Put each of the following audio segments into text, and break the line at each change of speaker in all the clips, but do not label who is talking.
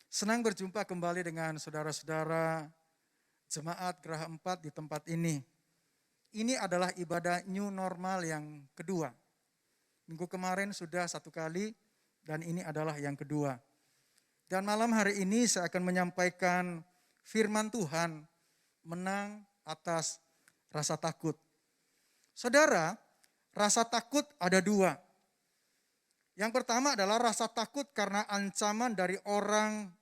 Senang berjumpa kembali dengan saudara-saudara Jemaat Geraha 4 di tempat ini. Ini adalah ibadah new normal yang kedua. Minggu kemarin sudah satu kali dan ini adalah yang kedua. Dan malam hari ini saya akan menyampaikan firman Tuhan menang atas rasa takut. Saudara, rasa takut ada dua. Yang pertama adalah rasa takut karena ancaman dari orang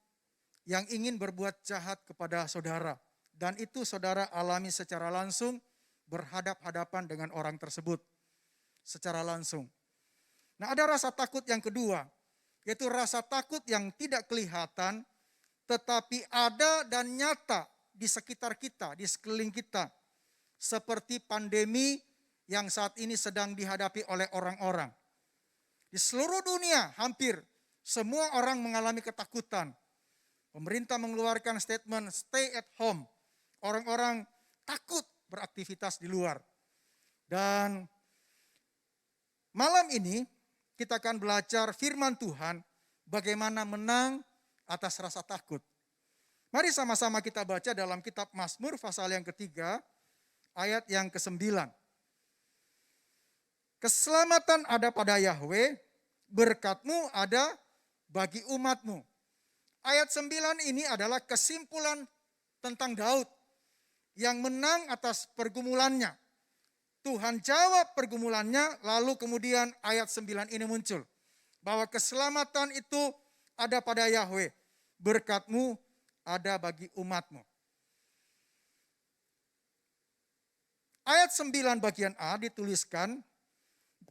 yang ingin berbuat jahat kepada saudara. Dan itu saudara alami secara langsung berhadap-hadapan dengan orang tersebut secara langsung. Nah, ada rasa takut yang kedua, yaitu rasa takut yang tidak kelihatan tetapi ada dan nyata di sekitar kita, di sekeliling kita. Seperti pandemi yang saat ini sedang dihadapi oleh orang-orang. Di seluruh dunia hampir semua orang mengalami ketakutan. Pemerintah mengeluarkan statement stay at home. Orang-orang takut beraktivitas di luar. Dan malam ini kita akan belajar firman Tuhan bagaimana menang atas rasa takut. Mari sama-sama kita baca dalam kitab Mazmur pasal yang ketiga ayat yang ke-9. Keselamatan ada pada Yahweh, berkat-Mu ada bagi umat-Mu. Ayat 9 ini adalah kesimpulan tentang Daud yang menang atas pergumulannya. Tuhan jawab pergumulannya, lalu kemudian ayat 9 ini muncul. Bahwa keselamatan itu ada pada Yahweh, berkat-Mu ada bagi umat-Mu. Ayat 9 bagian A dituliskan,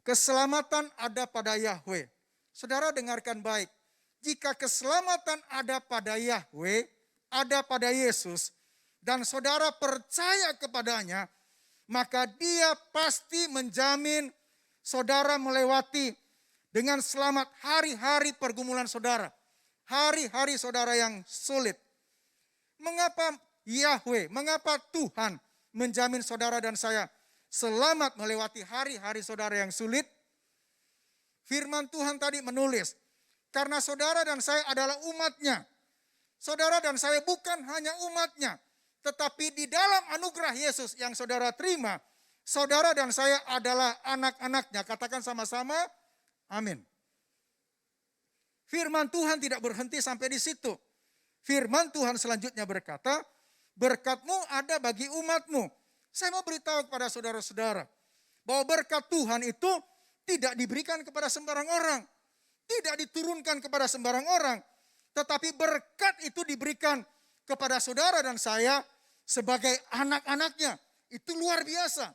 keselamatan ada pada Yahweh. Saudara dengarkan baik. Jika keselamatan ada pada Yahweh, ada pada Yesus, dan saudara percaya kepadanya, maka dia pasti menjamin saudara melewati dengan selamat hari-hari pergumulan saudara. Hari-hari saudara yang sulit. Mengapa Yahweh, mengapa Tuhan menjamin saudara dan saya selamat melewati hari-hari saudara yang sulit? Firman Tuhan tadi menulis, karena saudara dan saya adalah umatnya. Saudara dan saya bukan hanya umatnya, tetapi di dalam anugerah Yesus yang saudara terima, saudara dan saya adalah anak-anaknya. Katakan sama-sama, amin. Firman Tuhan tidak berhenti sampai di situ. Firman Tuhan selanjutnya berkata, berkat-Mu ada bagi umat-Mu. Saya mau beritahu kepada saudara-saudara, bahwa berkat Tuhan itu tidak diberikan kepada sembarang orang. Tidak diturunkan kepada sembarang orang. Tetapi berkat itu diberikan kepada saudara dan saya sebagai anak-anaknya. Itu luar biasa.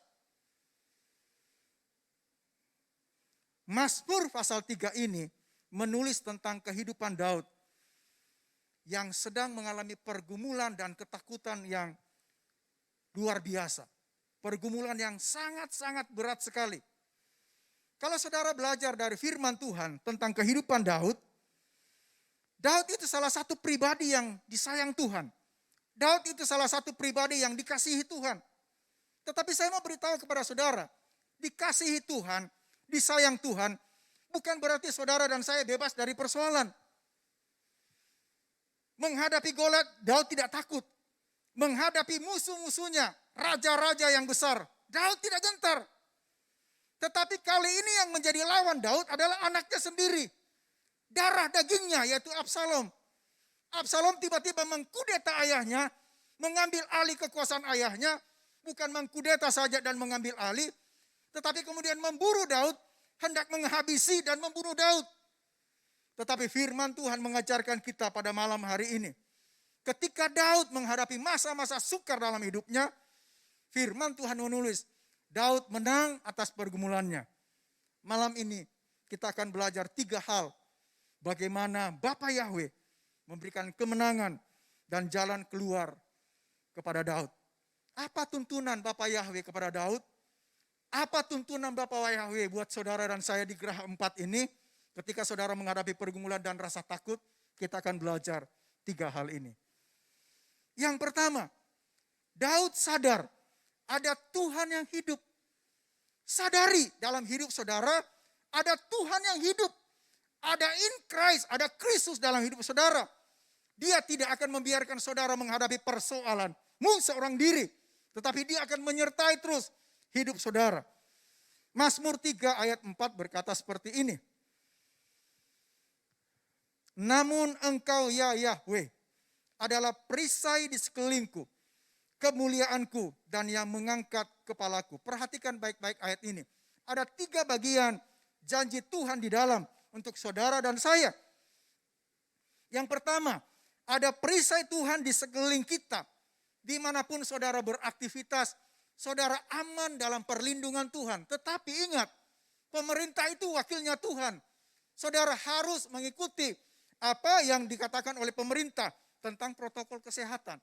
Mazmur pasal 3 ini menulis tentang kehidupan Daud yang sedang mengalami pergumulan dan ketakutan yang luar biasa. Pergumulan yang sangat-sangat berat sekali. Kalau saudara belajar dari firman Tuhan tentang kehidupan Daud, Daud itu salah satu pribadi yang disayang Tuhan. Daud itu salah satu pribadi yang dikasihi Tuhan. Tetapi saya mau beritahu kepada saudara, dikasihi Tuhan, disayang Tuhan, bukan berarti saudara dan saya bebas dari persoalan. Menghadapi Goliat, Daud tidak takut. Menghadapi musuh-musuhnya, raja-raja yang besar, Daud tidak gentar. Tetapi kali ini yang menjadi lawan Daud adalah anaknya sendiri. Darah dagingnya yaitu Absalom. Absalom tiba-tiba mengkudeta ayahnya, mengambil alih kekuasaan ayahnya. Bukan mengkudeta saja dan mengambil alih, tetapi kemudian memburu Daud, hendak menghabisi dan membunuh Daud. Tetapi firman Tuhan mengajarkan kita pada malam hari ini. Ketika Daud menghadapi masa-masa sukar dalam hidupnya, firman Tuhan menulis, Daud menang atas pergumulannya. Malam ini kita akan belajar 3 hal. Bagaimana Bapa Yahweh memberikan kemenangan dan jalan keluar kepada Daud. Apa tuntunan Bapa Yahweh kepada Daud? Apa tuntunan Bapa Yahweh buat saudara dan saya di Geraha 4 ini? Ketika saudara menghadapi pergumulan dan rasa takut, kita akan belajar 3 hal ini. Yang pertama, Daud sadar ada Tuhan yang hidup. Sadari dalam hidup saudara, ada Tuhan yang hidup. Ada in Christ, ada Kristus dalam hidup saudara. Dia tidak akan membiarkan saudara menghadapi persoalanmu seorang diri. Tetapi dia akan menyertai terus hidup saudara. Mazmur 3 ayat 4 berkata seperti ini. Namun engkau ya Yahweh adalah perisai di sekelilingku, kemuliaanku dan yang mengangkat kepalaku. Perhatikan baik-baik ayat ini. Ada 3 bagian janji Tuhan di dalam untuk saudara dan saya. Yang pertama, ada perisai Tuhan di sekeliling kita. Dimanapun saudara beraktivitas, saudara aman dalam perlindungan Tuhan. Tetapi ingat, pemerintah itu wakilnya Tuhan. Saudara harus mengikuti apa yang dikatakan oleh pemerintah tentang protokol kesehatan.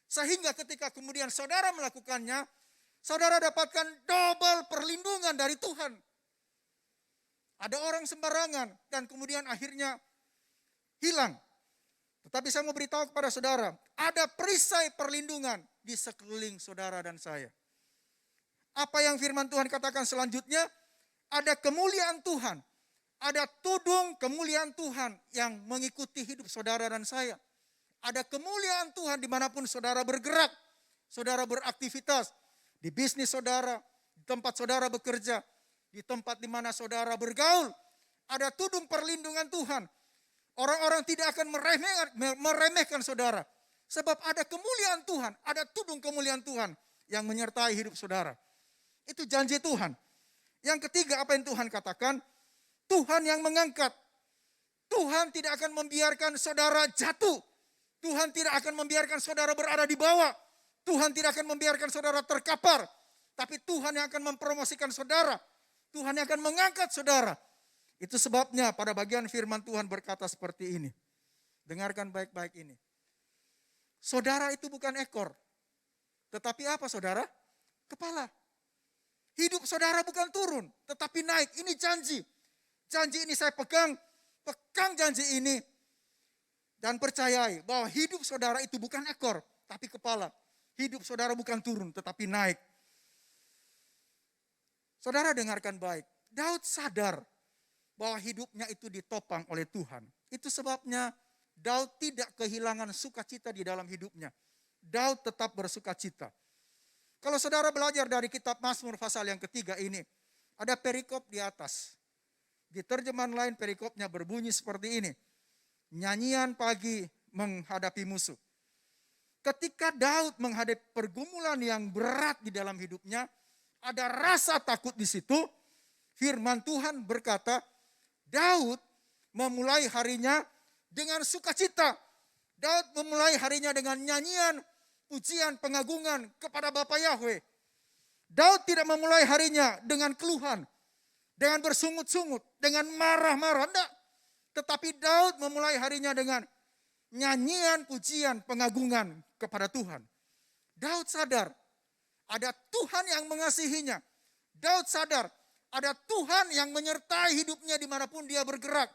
Sehingga ketika kemudian saudara melakukannya, saudara dapatkan double perlindungan dari Tuhan. Ada orang sembarangan dan kemudian akhirnya hilang. Tetapi saya mau beritahu kepada saudara, ada perisai perlindungan di sekeliling saudara dan saya. Apa yang firman Tuhan katakan selanjutnya? Ada kemuliaan Tuhan. Ada tudung kemuliaan Tuhan yang mengikuti hidup saudara dan saya. Ada kemuliaan Tuhan dimanapun saudara bergerak, saudara beraktivitas, di bisnis saudara, di tempat saudara bekerja, di tempat di mana saudara bergaul. Ada tudung perlindungan Tuhan. Orang-orang tidak akan meremehkan saudara. Sebab ada kemuliaan Tuhan, ada tudung kemuliaan Tuhan yang menyertai hidup saudara. Itu janji Tuhan. Yang ketiga apa yang Tuhan katakan? Tuhan yang mengangkat. Tuhan tidak akan membiarkan saudara jatuh. Tuhan tidak akan membiarkan saudara berada di bawah. Tuhan tidak akan membiarkan saudara terkapar. Tapi Tuhan yang akan mempromosikan saudara. Tuhan yang akan mengangkat saudara. Itu sebabnya pada bagian firman Tuhan berkata seperti ini. Dengarkan baik-baik ini. Saudara itu bukan ekor. Tetapi apa saudara? Kepala. Hidup saudara bukan turun, tetapi naik. Ini janji. Janji ini saya pegang janji ini. Dan percayai bahwa hidup saudara itu bukan ekor, tapi kepala. Hidup saudara bukan turun, tetapi naik. Saudara dengarkan baik. Daud sadar bahwa hidupnya itu ditopang oleh Tuhan. Itu sebabnya Daud tidak kehilangan sukacita di dalam hidupnya. Daud tetap bersukacita. Kalau saudara belajar dari kitab Mazmur pasal yang ketiga ini, ada perikop di atas. Di terjemahan lain perikopnya berbunyi seperti ini. Nyanyian pagi menghadapi musuh. Ketika Daud menghadapi pergumulan yang berat di dalam hidupnya, ada rasa takut di situ. Firman Tuhan berkata, Daud memulai harinya dengan sukacita. Daud memulai harinya dengan nyanyian, pujian, pengagungan kepada Bapa Yahweh. Daud tidak memulai harinya dengan keluhan, dengan bersungut-sungut, dengan marah-marah. Tidak. Tetapi Daud memulai harinya dengan nyanyian, pujian, pengagungan kepada Tuhan. Daud sadar ada Tuhan yang mengasihinya. Daud sadar ada Tuhan yang menyertai hidupnya dimanapun dia bergerak.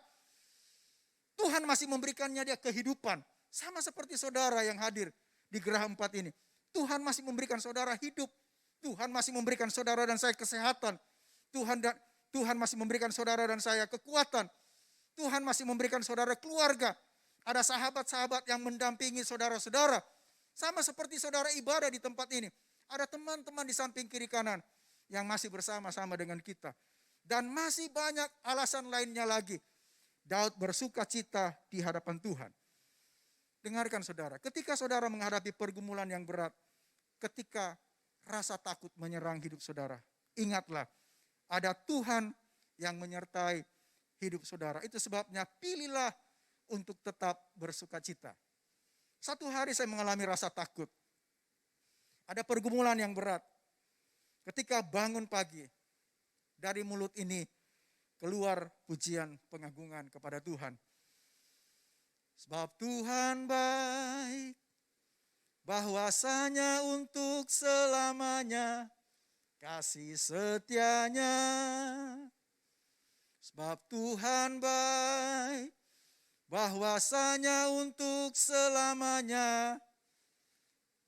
Tuhan masih memberikannya dia kehidupan. Sama seperti saudara yang hadir di Geraha 4 ini. Tuhan masih memberikan saudara hidup. Tuhan masih memberikan saudara dan saya kesehatan. Tuhan masih memberikan saudara dan saya kekuatan. Tuhan masih memberikan saudara keluarga. Ada sahabat-sahabat yang mendampingi saudara-saudara. Sama seperti saudara ibadah di tempat ini. Ada teman-teman di samping kiri kanan yang masih bersama-sama dengan kita. Dan masih banyak alasan lainnya lagi. Daud bersuka cita di hadapan Tuhan. Dengarkan saudara, ketika saudara menghadapi pergumulan yang berat, ketika rasa takut menyerang hidup saudara, ingatlah ada Tuhan yang menyertai hidup saudara. Itu sebabnya pilihlah untuk tetap bersuka cita. Satu hari saya mengalami rasa takut. Ada pergumulan yang berat. Ketika bangun pagi, dari mulut ini keluar pujian pengagungan kepada Tuhan. Sebab Tuhan baik, bahwasanya untuk selamanya kasih setianya. Sebab Tuhan baik, bahwasanya untuk selamanya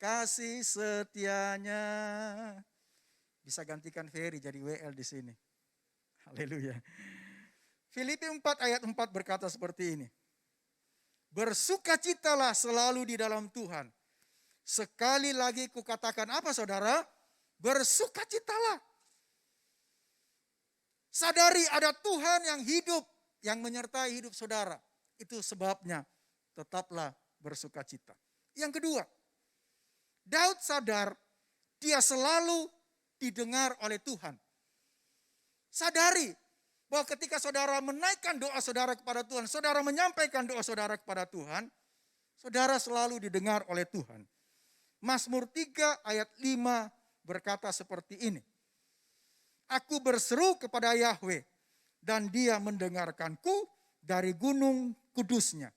kasih setianya. Bisa gantikan Ferry jadi WL di sini. Haleluya. Filipi 4 ayat 4 berkata seperti ini. Bersukacitalah selalu di dalam Tuhan. Sekali lagi kukatakan apa saudara? Bersukacitalah. Sadari ada Tuhan yang hidup, yang menyertai hidup saudara. Itu sebabnya tetaplah bersukacita. Yang kedua, Daud sadar dia selalu didengar oleh Tuhan. Sadari bahwa ketika saudara menaikkan doa saudara kepada Tuhan, saudara menyampaikan doa saudara kepada Tuhan, saudara selalu didengar oleh Tuhan. Mazmur 3 ayat 5 berkata seperti ini. Aku berseru kepada Yahweh dan dia mendengarkanku dari gunung kudusnya.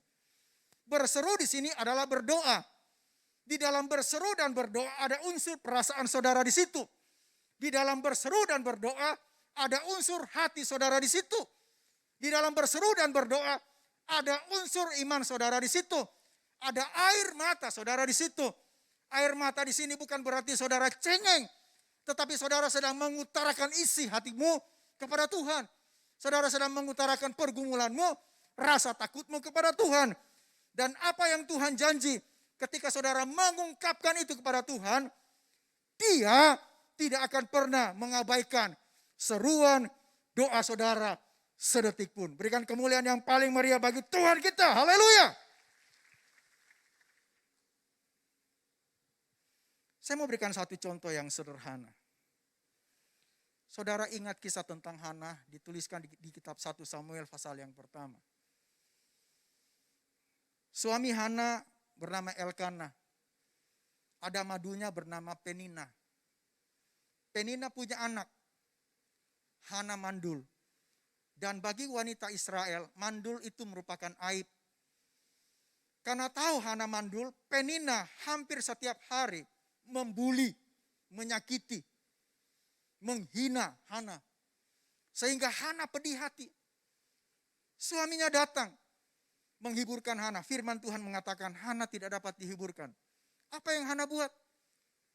Berseru di sini adalah berdoa. Di dalam berseru dan berdoa ada unsur perasaan saudara di situ. Di dalam berseru dan berdoa ada unsur hati saudara di situ. Di dalam berseru dan berdoa ada unsur iman saudara di situ. Ada air mata saudara di situ. Air mata di sini bukan berarti saudara cengeng, tetapi saudara sedang mengutarakan isi hatimu kepada Tuhan. Saudara sedang mengutarakan pergumulanmu, rasa takutmu kepada Tuhan. Dan apa yang Tuhan janji ketika saudara mengungkapkan itu kepada Tuhan, Dia tidak akan pernah mengabaikan seruan doa saudara sedetik pun. Berikan kemuliaan yang paling meriah bagi Tuhan kita. Haleluya. Saya mau berikan satu contoh yang sederhana. Saudara ingat kisah tentang Hana dituliskan di kitab 1 Samuel pasal yang pertama. Suami Hana bernama Elkana. Ada madunya bernama Penina. Penina punya anak, Hana mandul. Dan bagi wanita Israel, mandul itu merupakan aib. Karena tahu Hana mandul, Penina hampir setiap hari membuli, menyakiti, menghina Hana. Sehingga Hana pedih hati. Suaminya datang menghiburkan Hana. Firman Tuhan mengatakan Hana tidak dapat dihiburkan. Apa yang Hana buat?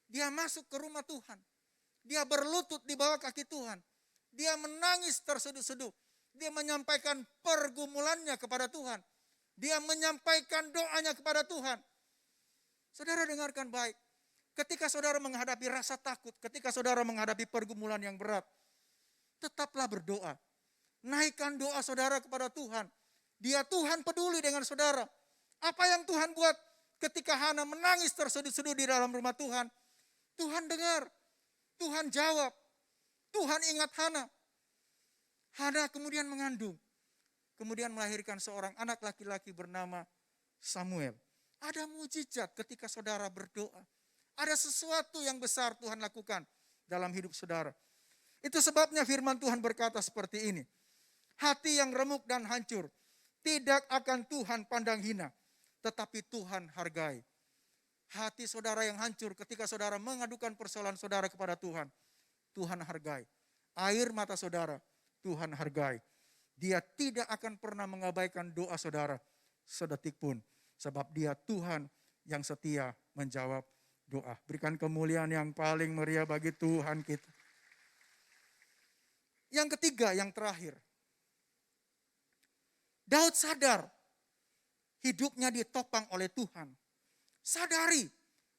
Dia masuk ke rumah Tuhan. Dia berlutut di bawah kaki Tuhan. Dia menangis terseduh-seduh. Dia menyampaikan pergumulannya kepada Tuhan. Dia menyampaikan doanya kepada Tuhan. Saudara dengarkan baik. Ketika saudara menghadapi rasa takut, ketika saudara menghadapi pergumulan yang berat, tetaplah berdoa. Naikkan doa saudara kepada Tuhan. Dia Tuhan peduli dengan saudara. Apa yang Tuhan buat ketika Hana menangis terseduh-seduh di dalam rumah Tuhan? Tuhan dengar, Tuhan jawab, Tuhan ingat Hana. Hana kemudian mengandung. Kemudian melahirkan seorang anak laki-laki bernama Samuel. Ada mujizat ketika saudara berdoa. Ada sesuatu yang besar Tuhan lakukan dalam hidup saudara. Itu sebabnya firman Tuhan berkata seperti ini. Hati yang remuk dan hancur tidak akan Tuhan pandang hina, tetapi Tuhan hargai. Hati saudara yang hancur ketika saudara mengadukan persoalan saudara kepada Tuhan, Tuhan hargai. Air mata saudara, Tuhan hargai. Dia tidak akan pernah mengabaikan doa saudara sedetik pun. Sebab dia Tuhan yang setia menjawab doa. Berikan kemuliaan yang paling meriah bagi Tuhan kita. Yang ketiga, yang terakhir. Daud sadar hidupnya ditopang oleh Tuhan. Sadari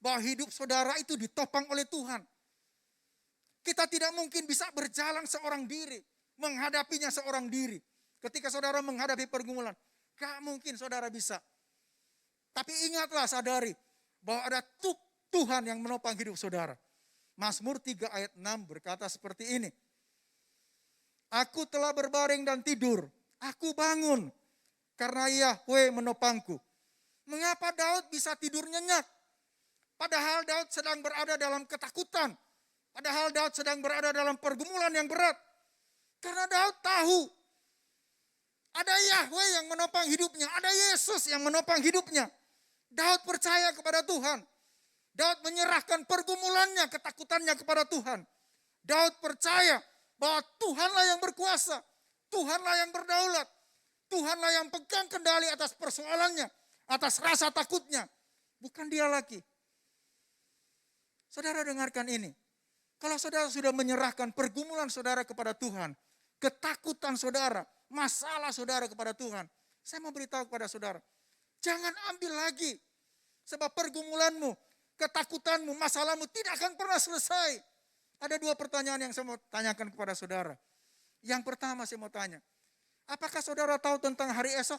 bahwa hidup saudara itu ditopang oleh Tuhan. Kita tidak mungkin bisa berjalan seorang diri, menghadapinya seorang diri. Ketika saudara menghadapi pergumulan, gak mungkin saudara bisa. Tapi ingatlah, sadari bahwa ada Tuhan yang menopang hidup saudara. Mazmur 3 ayat 6 berkata seperti ini. Aku telah berbaring dan tidur, aku bangun karena Yahweh menopangku. Mengapa Daud bisa tidur nyenyak? Padahal Daud sedang berada dalam ketakutan. Padahal Daud sedang berada dalam pergumulan yang berat. Karena Daud tahu ada Yahweh yang menopang hidupnya, ada Yesus yang menopang hidupnya. Daud percaya kepada Tuhan. Daud menyerahkan pergumulannya, ketakutannya kepada Tuhan. Daud percaya bahwa Tuhanlah yang berkuasa, Tuhanlah yang berdaulat, Tuhanlah yang pegang kendali atas persoalannya, atas rasa takutnya. Bukan dia lagi. Saudara dengarkan ini. Kalau saudara sudah menyerahkan pergumulan saudara kepada Tuhan, ketakutan saudara, masalah saudara kepada Tuhan, saya mau beritahu kepada saudara, Jangan ambil lagi. Sebab pergumulanmu, ketakutanmu, masalahmu tidak akan pernah selesai. Ada 2 pertanyaan yang saya mau tanyakan kepada saudara. Yang pertama saya mau tanya, apakah saudara tahu tentang hari esok?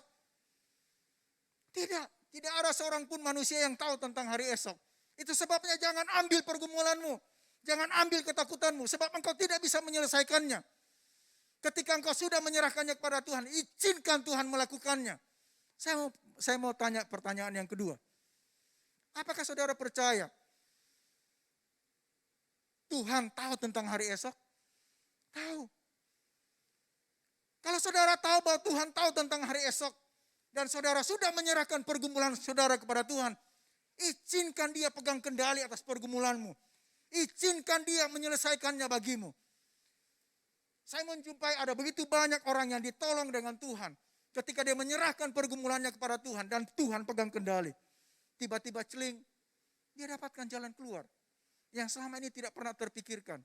Tidak, tidak ada seorang pun manusia yang tahu tentang hari esok. Itu sebabnya jangan ambil pergumulanmu, jangan ambil ketakutanmu, sebab engkau tidak bisa menyelesaikannya. Ketika engkau sudah menyerahkannya kepada Tuhan, izinkan Tuhan melakukannya. Saya mau tanya pertanyaan yang kedua. Apakah saudara percaya Tuhan tahu tentang hari esok? Tahu. Kalau saudara tahu bahwa Tuhan tahu tentang hari esok, dan saudara sudah menyerahkan pergumulan saudara kepada Tuhan, izinkan dia pegang kendali atas pergumulanmu. Izinkan dia menyelesaikannya bagimu. Saya menjumpai ada begitu banyak orang yang ditolong dengan Tuhan. Ketika dia menyerahkan pergumulannya kepada Tuhan dan Tuhan pegang kendali. Tiba-tiba celing, dia dapatkan jalan keluar. Yang selama ini tidak pernah terpikirkan.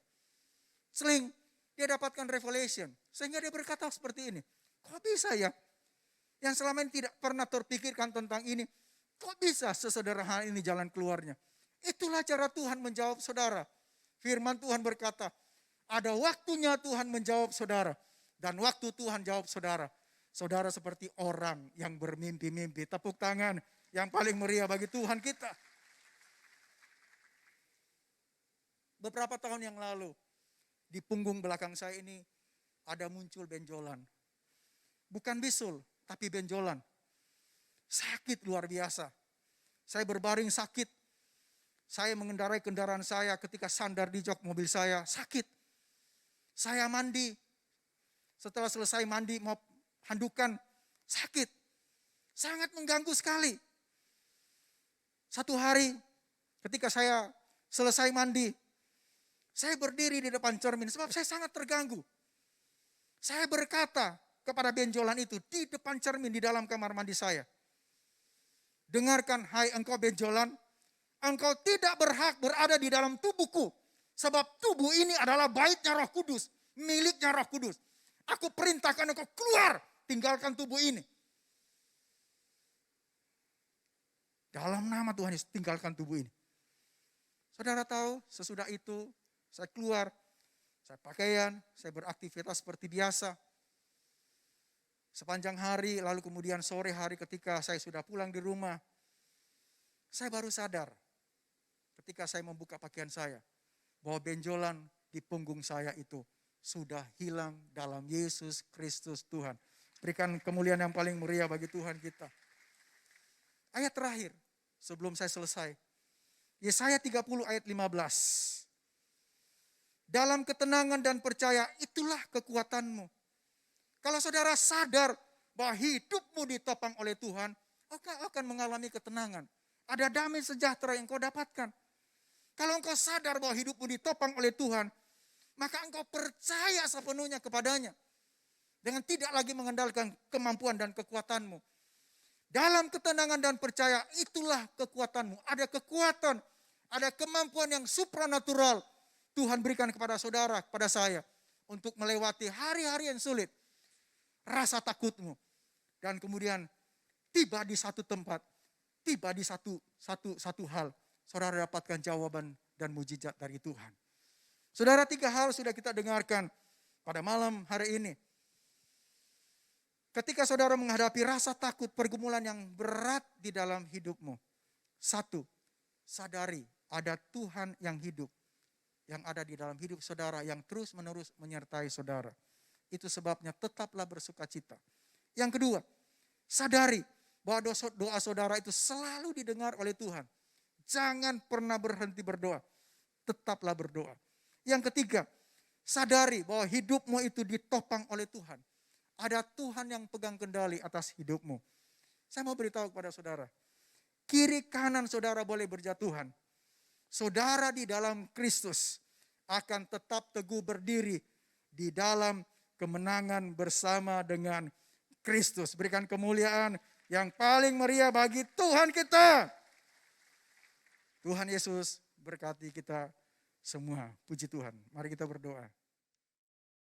Celing, dia dapatkan revelation. Sehingga dia berkata seperti ini. Kok bisa ya? Yang selama ini tidak pernah terpikirkan tentang ini. Kok bisa sesederhana ini jalan keluarnya? Itulah cara Tuhan menjawab saudara. Firman Tuhan berkata, ada waktunya Tuhan menjawab saudara. Dan waktu Tuhan jawab saudara. Saudara seperti orang yang bermimpi-mimpi. Tepuk tangan yang paling meriah bagi Tuhan kita. Beberapa tahun yang lalu, di punggung belakang saya ini ada muncul benjolan. Bukan bisul, tapi benjolan. Sakit luar biasa. Saya berbaring sakit. Saya mengendarai kendaraan saya ketika sandar di jok mobil saya, sakit. Saya mandi. Setelah selesai mandi mau handukan, sakit. Sangat mengganggu sekali. Satu hari ketika saya selesai mandi, saya berdiri di depan cermin sebab saya sangat terganggu. Saya berkata kepada benjolan itu di depan cermin di dalam kamar mandi saya. Dengarkan, hai engkau benjolan, engkau tidak berhak berada di dalam tubuhku. Sebab tubuh ini adalah baitnya Roh Kudus, miliknya Roh Kudus. Aku perintahkan engkau keluar, tinggalkan tubuh ini. Dalam nama Tuhan Yesus, tinggalkan tubuh ini. Saudara tahu, sesudah itu saya keluar, saya pakaian, saya beraktivitas seperti biasa. Sepanjang hari, lalu kemudian sore hari ketika saya sudah pulang di rumah, saya baru sadar ketika saya membuka pakaian saya, bahwa benjolan di punggung saya itu sudah hilang dalam Yesus Kristus Tuhan. Berikan kemuliaan yang paling meriah bagi Tuhan kita. Ayat terakhir sebelum saya selesai. Yesaya 30 ayat 15. Dalam ketenangan dan percaya itulah kekuatanmu. Kalau saudara sadar bahwa hidupmu ditopang oleh Tuhan, engkau akan mengalami ketenangan. Ada damai sejahtera yang kau dapatkan. Kalau engkau sadar bahwa hidupmu ditopang oleh Tuhan, maka engkau percaya sepenuhnya kepadanya. Dengan tidak lagi mengandalkan kemampuan dan kekuatanmu. Dalam ketenangan dan percaya itulah kekuatanmu. Ada kekuatan, ada kemampuan yang supranatural Tuhan berikan kepada saudara, kepada saya. Untuk melewati hari-hari yang sulit. Rasa takutmu. Dan kemudian tiba di satu tempat. Tiba di satu hal. Saudara dapatkan jawaban dan mujizat dari Tuhan. Saudara, 3 hal sudah kita dengarkan pada malam hari ini. Ketika saudara menghadapi rasa takut, pergumulan yang berat di dalam hidupmu. 1, sadari ada Tuhan yang hidup. Yang ada di dalam hidup saudara, yang terus menerus menyertai saudara. Itu sebabnya tetaplah bersuka cita. Yang kedua, sadari bahwa doa saudara itu selalu didengar oleh Tuhan. Jangan pernah berhenti berdoa. Tetaplah berdoa. Yang ketiga, sadari bahwa hidupmu itu ditopang oleh Tuhan. Ada Tuhan yang pegang kendali atas hidupmu. Saya mau beritahu kepada saudara. Kiri kanan saudara boleh berjatuhan. Saudara di dalam Kristus akan tetap teguh berdiri di dalam kemenangan bersama dengan Kristus. Berikan kemuliaan yang paling meriah bagi Tuhan kita. Tuhan Yesus berkati kita semua. Puji Tuhan. Mari kita berdoa.